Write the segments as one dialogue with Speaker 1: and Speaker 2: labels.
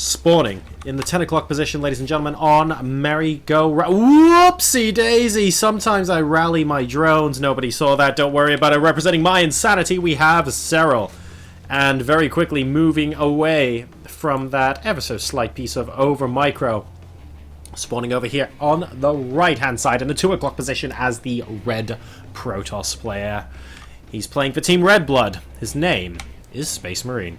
Speaker 1: Spawning in the 10 o'clock position, ladies and gentlemen, on merry-go-round. Whoopsie daisy! Sometimes I rally my drones. Nobody saw that. Don't worry about it. Representing my insanity, we have Serral. And very quickly moving away from that ever so slight piece of over micro. Spawning over here on the right-hand side in the 2 o'clock position as the red Protoss player. He's playing for Team Red Blood. His name is SpaceMarine.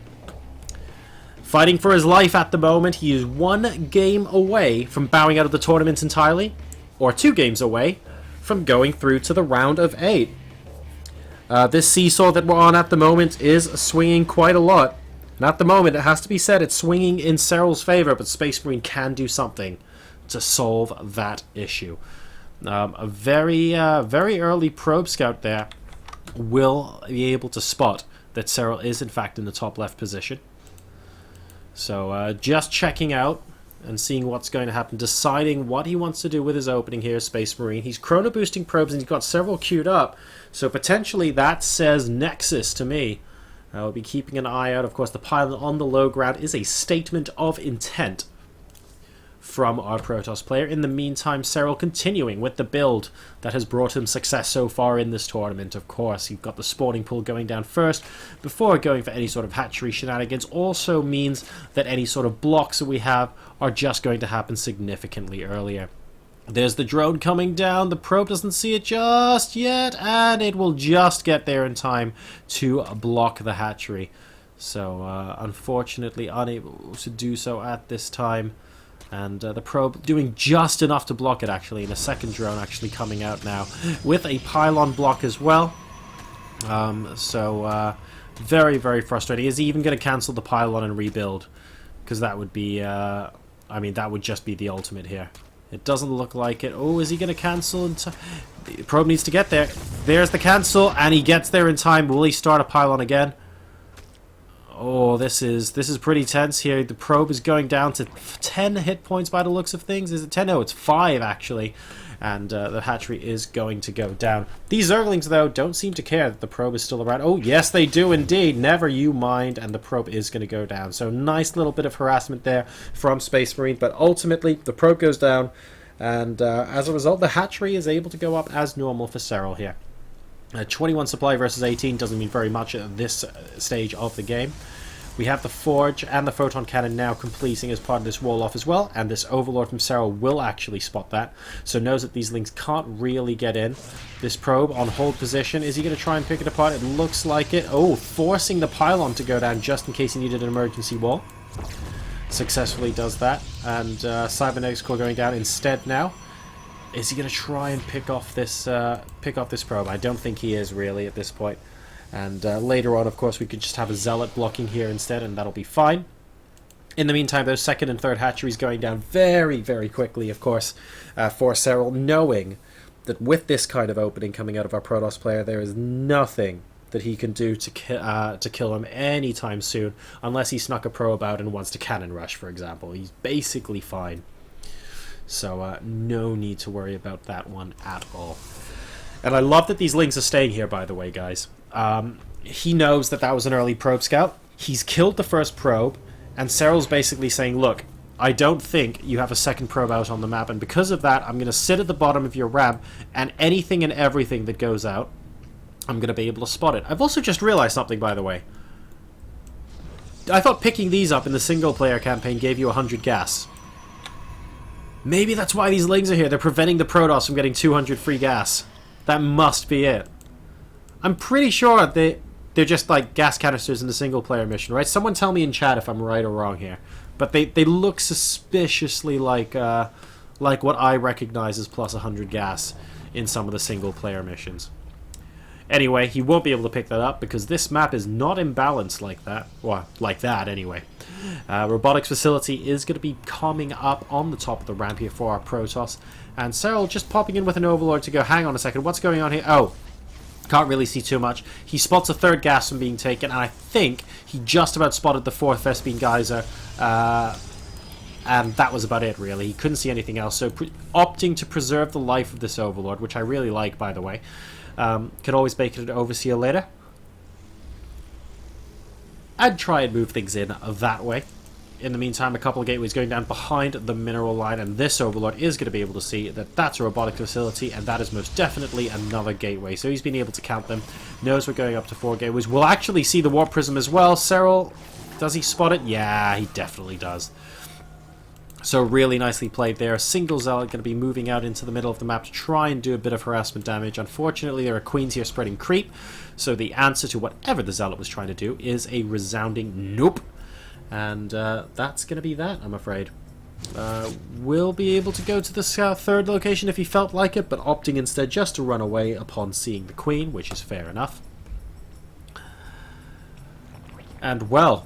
Speaker 1: Fighting for his life at the moment. He is 1 game away from bowing out of the tournament entirely, or 2 games away from going through to the round of 8. This seesaw that we're on at the moment is swinging quite a lot. And at the moment, it has to be said, it's swinging in Serral's favor, but SpaceMarine can do something to solve that issue. A very early probe scout there will be able to spot that Serral is in fact in the top left position. So just checking out and seeing what's going to happen, deciding what he wants to do with his opening here, SpaceMarine. He's chrono boosting probes and he's got several queued up, so potentially that says Nexus to me. I'll be keeping an eye out. Of course, the pilot on the low ground is a statement of intent from our Protoss player. In the meantime, Serral continuing with the build that has brought him success so far in this tournament. Of course, you've got the spawning pool going down first before going for any sort of hatchery shenanigans. Also means that any sort of blocks that we have are just going to happen significantly earlier. There's the drone coming down. The probe doesn't see it just yet, and it will just get there in time to block the hatchery. So, unfortunately, unable to do so at this time. And the probe doing just enough to block it, actually, and a second drone actually coming out now with a pylon block as well. Very, very frustrating. Is he even going to cancel the pylon and rebuild? Because that would be, I mean, that would just be the ultimate here. It doesn't look like it. Oh, is he going to cancel? The probe needs to get there. There's the cancel, and he gets there in time. Will he start a pylon again? Oh, this is pretty tense here. The probe is going down to 10 hit points by the looks of things. Is it 10? No, it's 5 actually. And the hatchery is going to go down. These Zerglings, though, don't seem to care that the probe is still around. Oh, yes, they do indeed. Never you mind. And the probe is going to go down. So nice little bit of harassment there from SpaceMarine. But ultimately, the probe goes down. And as a result, the hatchery is able to go up as normal for Serral here. 21 supply versus 18 doesn't mean very much at this stage of the game. We have the Forge and the Photon Cannon now completing as part of this wall off as well, and this Overlord from Serral will actually spot that, so knows that these links can't really get in. This probe on hold position, is he going to try and pick it apart? It looks like it. Oh, forcing the pylon to go down just in case he needed an emergency wall. Successfully does that, and Cybernetics Core going down instead now. Is he going to try and pick off this probe? I don't think he is really at this point. And later on, of course, we could just have a Zealot blocking here instead, and that'll be fine. In the meantime, those second and third hatcheries going down very, very quickly, of course, for Serral, knowing that with this kind of opening coming out of our Protoss player, there is nothing that he can do to kill him anytime soon, unless he snuck a probe out and wants to cannon rush, for example. He's basically fine. So no need to worry about that one at all. And I love that these links are staying here, by the way, guys. He knows that that was an early probe scout. He's killed the first probe, and Serral's basically saying, look, I don't think you have a second probe out on the map, and because of that, I'm going to sit at the bottom of your ramp, and anything and everything that goes out, I'm going to be able to spot it. I've also just realized something, by the way. I thought picking these up in the single-player campaign gave you 100 gas. Maybe that's why these lings are here. They're preventing the Protoss from getting 200 free gas. That must be it. I'm pretty sure they're just like gas canisters in the single-player mission, right? Someone tell me in chat if I'm right or wrong here. But they look suspiciously like what I recognize as plus 100 gas in some of the single-player missions. Anyway, he won't be able to pick that up because this map is not imbalanced like that. Well, like that anyway. Robotics facility is going to be coming up on the top of the ramp here for our Protoss. And Serral just popping in with an Overlord to go, hang on a second, what's going on here? Oh, can't really see too much. He spots a third gas from being taken, and I think he just about spotted the fourth Vespene Geyser. And that was about it, really. He couldn't see anything else, so opting to preserve the life of this Overlord, which I really like, by the way. Could always make it an Overseer later. I'd try and move things in that way. In the meantime, a couple of gateways going down behind the mineral line, and this Overlord is going to be able to see that that's a robotic facility, and that is most definitely another gateway. So he's been able to count them, knows we're going up to 4 gateways. We'll actually see the Warp Prism as well. Serral, does he spot it? Yeah, he definitely does. So really nicely played there. A single Zealot going to be moving out into the middle of the map to try and do a bit of harassment damage. Unfortunately, there are Queens here spreading creep, so the answer to whatever the Zealot was trying to do is a resounding nope. And that's going to be that, I'm afraid. Will be able to go to the third location if he felt like it, but opting instead just to run away upon seeing the Queen, which is fair enough. And well,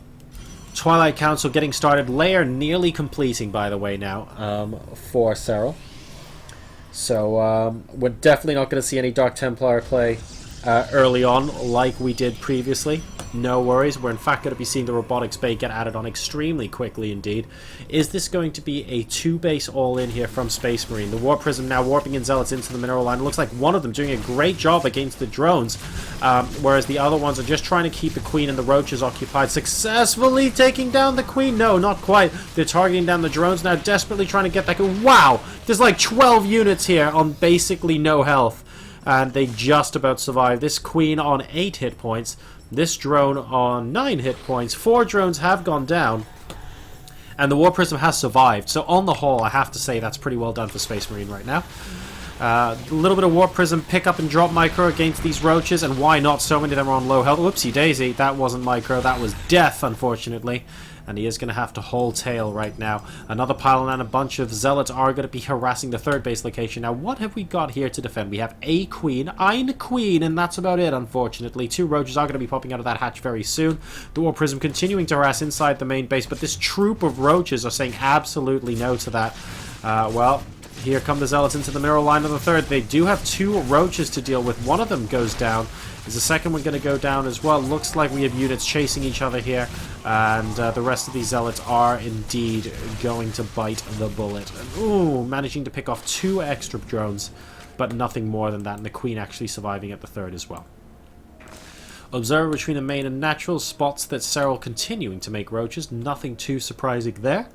Speaker 1: Twilight Council getting started. Lair nearly completing, by the way, now for Serral. So we're definitely not going to see any Dark Templar play early on like we did previously. No worries. We're in fact going to be seeing the Robotics Bay get added on extremely quickly indeed. Is this going to be a 2-base all-in here from SpaceMarine? The Warp Prism now warping in Zealots into the mineral line. It looks like one of them doing a great job against the drones, whereas the other ones are just trying to keep the Queen and the Roaches occupied. Successfully taking down the Queen? No, not quite. They're targeting down the drones now, desperately trying to get that. Wow! There's like 12 units here on basically no health, and they just about survive. This Queen on 8 hit points. This drone on 9 hit points. 4 drones have gone down, and the War Prism has survived. So on the whole, I have to say that's pretty well done for SpaceMarine right now. A little bit of War Prism pick up and drop micro against these Roaches, and why not? So many of them are on low health. Whoopsie daisy, that wasn't micro, that was death, unfortunately. And he is going to have to hold tail right now. Another pylon and a bunch of Zealots are going to be harassing the 3rd base location. Now, what have we got here to defend? We have a Queen, eine Queen, and that's about it, unfortunately. 2 Roaches are going to be popping out of that hatch very soon. The War Prism continuing to harass inside the main base, but this troop of Roaches are saying absolutely no to that. Well, here come the Zealots into the mineral line of the 3rd. They do have 2 Roaches to deal with. One of them goes down. Is the second one going to go down as well? Looks like we have units chasing each other here, and the rest of these Zealots are indeed going to bite the bullet. Ooh, managing to pick off 2 extra drones, but nothing more than that, and the Queen actually surviving at the 3rd as well. Observer between the main and natural spots that Serral continuing to make Roaches. Nothing too surprising there.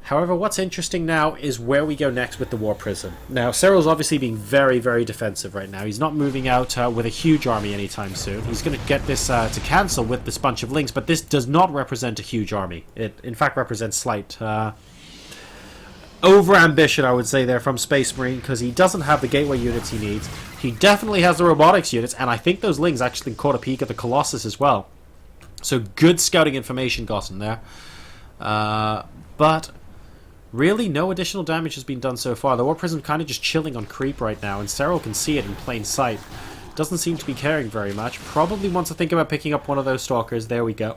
Speaker 1: However, what's interesting now is where we go next with the War Prism. Now, Serral's obviously being very, very defensive right now. He's not moving out with a huge army anytime soon. He's going to get this to cancel with this bunch of links, but this does not represent a huge army. It, in fact, represents slight over-ambition, I would say, there from SpaceMarine, because he doesn't have the gateway units he needs. He definitely has the robotics units, and I think those links actually caught a peek at the Colossus as well. So good scouting information gotten there. But really, no additional damage has been done so far. The War Prism kind of just chilling on creep right now, and Serral can see it in plain sight. Doesn't seem to be caring very much. Probably wants to think about picking up one of those Stalkers. There we go.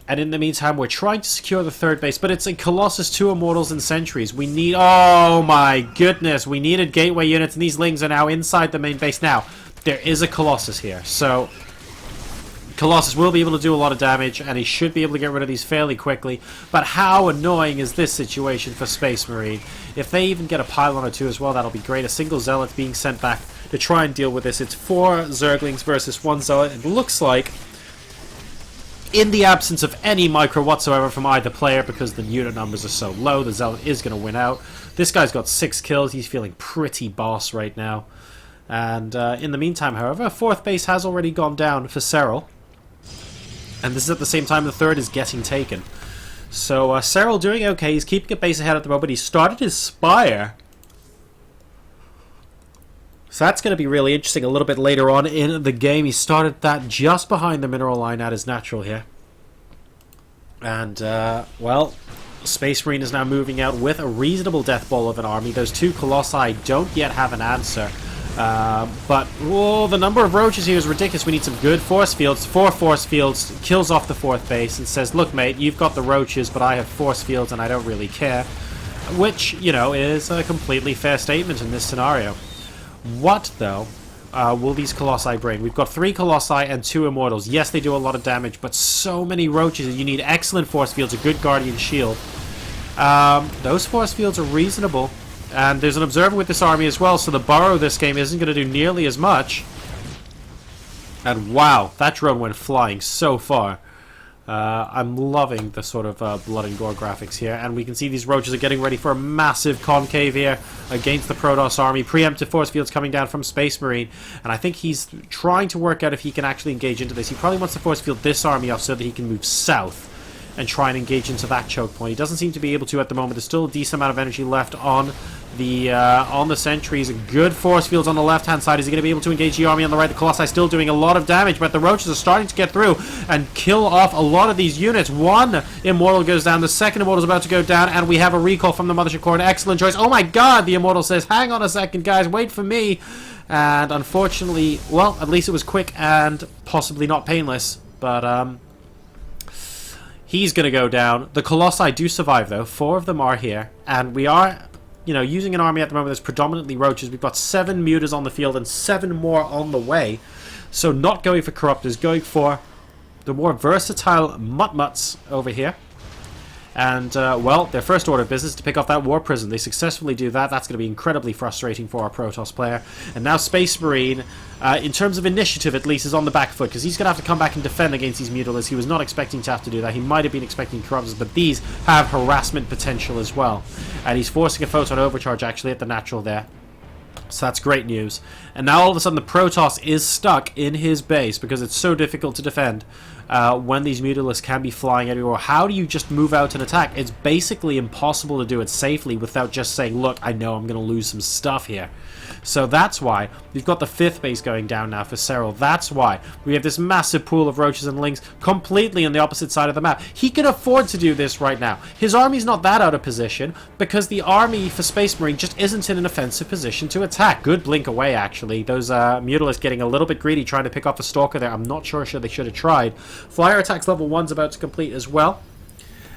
Speaker 1: And in the meantime, we're trying to secure the 3rd base, but it's a Colossus, 2 Immortals, and Sentries. We need... Oh my goodness! We needed gateway units, and these Lings are now inside the main base. Now, there is a Colossus here, so Colossus will be able to do a lot of damage, and he should be able to get rid of these fairly quickly. But how annoying is this situation for SpaceMarine? If they even get a pylon or 2 as well, that'll be great. A single Zealot being sent back to try and deal with this. It's 4 Zerglings versus 1 Zealot. It looks like, in the absence of any micro whatsoever from either player, because the unit numbers are so low, the Zealot is going to win out. This guy's got 6 kills. He's feeling pretty boss right now. And in the meantime, however, a 4th base has already gone down for Serral. And this is at the same time the 3rd is getting taken. So Serral doing okay. He's keeping a base ahead at the moment. He started his Spire. So that's going to be really interesting a little bit later on in the game. He started that just behind the mineral line at his natural here. And, well, SpaceMarine is now moving out with a reasonable death ball of an army. Those 2 Colossi don't yet have an answer. But, whoa, the number of Roaches here is ridiculous. We need some good force fields. 4 force fields, kills off the 4th base and says, look, mate, you've got the Roaches, but I have force fields and I don't really care. Which, you know, is a completely fair statement in this scenario. What, though, will these Colossi bring? We've got 3 Colossi and 2 Immortals. Yes, they do a lot of damage, but so many Roaches. You need excellent force fields, a good Guardian Shield. Those force fields are reasonable. And there's an Observer with this army as well, so the Burrow this game isn't going to do nearly as much. And wow, that drone went flying so far. I'm loving the sort of blood and gore graphics here. And we can see these roaches are getting ready for a massive concave here against the Protoss army. Preemptive force fields coming down from SpaceMarine. And I think he's trying to work out if he can actually engage into this. He probably wants to force field this army off so that he can move south and try and engage into that choke point. He doesn't seem to be able to at the moment. There's still a decent amount of energy left on the sentries. Good force fields on the left-hand side. Is he going to be able to engage the army on the right? The Colossi still doing a lot of damage, but the roaches are starting to get through and kill off a lot of these units. One Immortal goes down. The second Immortal is about to go down, and we have a recall from the Mothership Core. An excellent choice. Oh my god, the Immortal says, hang on a second, guys, wait for me. And unfortunately, well, at least it was quick and possibly not painless, but he's going to go down. The Colossi do survive, though. 4 of them are here. And we are, you know, using an army at the moment that's predominantly roaches. We've got 7 mutas on the field and 7 more on the way. So not going for Corruptors, going for the more versatile Mutt-Mutts over here. And, well, their first order of business is to pick off that War Prison. They successfully do that. That's going to be incredibly frustrating for our Protoss player. And now SpaceMarine, in terms of initiative at least, is on the back foot, because he's going to have to come back and defend against these Mutilas. He was not expecting to have to do that. He might have been expecting Corruptors, but these have harassment potential as well. And he's forcing a Photon Overcharge, actually, at the natural there. So that's great news. And now all of a sudden the Protoss is stuck in his base because it's so difficult to defend when these Mutilas can be flying everywhere. How do you just move out and attack? It's basically impossible to do it safely without just saying, look, I know I'm going to lose some stuff here. So that's why we've got the 5th base going down now for Serral. That's why we have this massive pool of roaches and lings completely on the opposite side of the map. He can afford to do this right now. His army's not that out of position because the army for SpaceMarine just isn't in an offensive position to attack. Good blink away, actually. Those Mutilas getting a little bit greedy trying to pick off a Stalker there. I'm not sure they should have tried. Flyer attacks level 1's about to complete as well.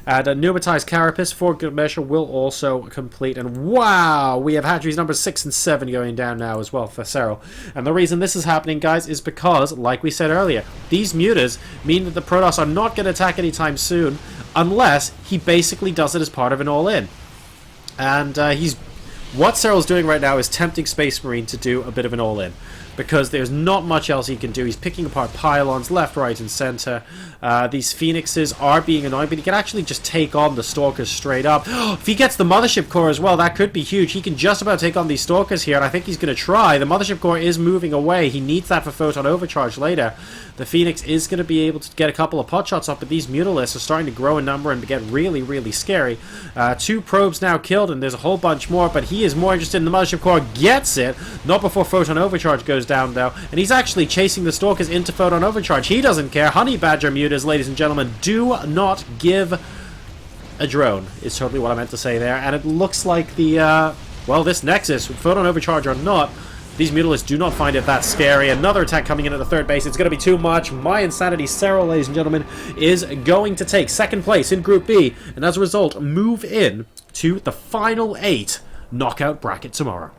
Speaker 1: And a pneumatized Carapace for good measure will also complete. And wow, we have hatcheries number 6 and 7 going down now as well for Serral. And the reason this is happening, guys, is because, like we said earlier, these mutas mean that the Protoss are not going to attack anytime soon unless he basically does it as part of an all-in. And what Serral's doing right now is tempting SpaceMarine to do a bit of an all-in, because there's not much else he can do. He's picking apart pylons left, right, and center. These Phoenixes are being annoying, but he can actually just take on the Stalkers straight up. If he gets the Mothership Core as well, that could be huge. He can just about take on these Stalkers here, and I think he's going to try. The Mothership Core is moving away. He needs that for Photon Overcharge later. The Phoenix is going to be able to get a couple of potshots up, but these Mutilas are starting to grow in number and get really, really scary. 2 probes now killed, and there's a whole bunch more, but he is more interested in the Mothership Core. Gets it. Not before Photon Overcharge goes down, though. And he's actually chasing the Stalkers into Photon Overcharge. He doesn't care. Honey Badger mutas, ladies and gentlemen, do not give a drone, is totally what I meant to say there. And it looks like the, well, this Nexus, with Photon Overcharge or not, these Mutilas do not find it that scary. Another attack coming in at the 3rd base. It's going to be too much. My Insanity Serral, ladies and gentlemen, is going to take 2nd place in Group B. And as a result, move in to the final 8 knockout bracket tomorrow.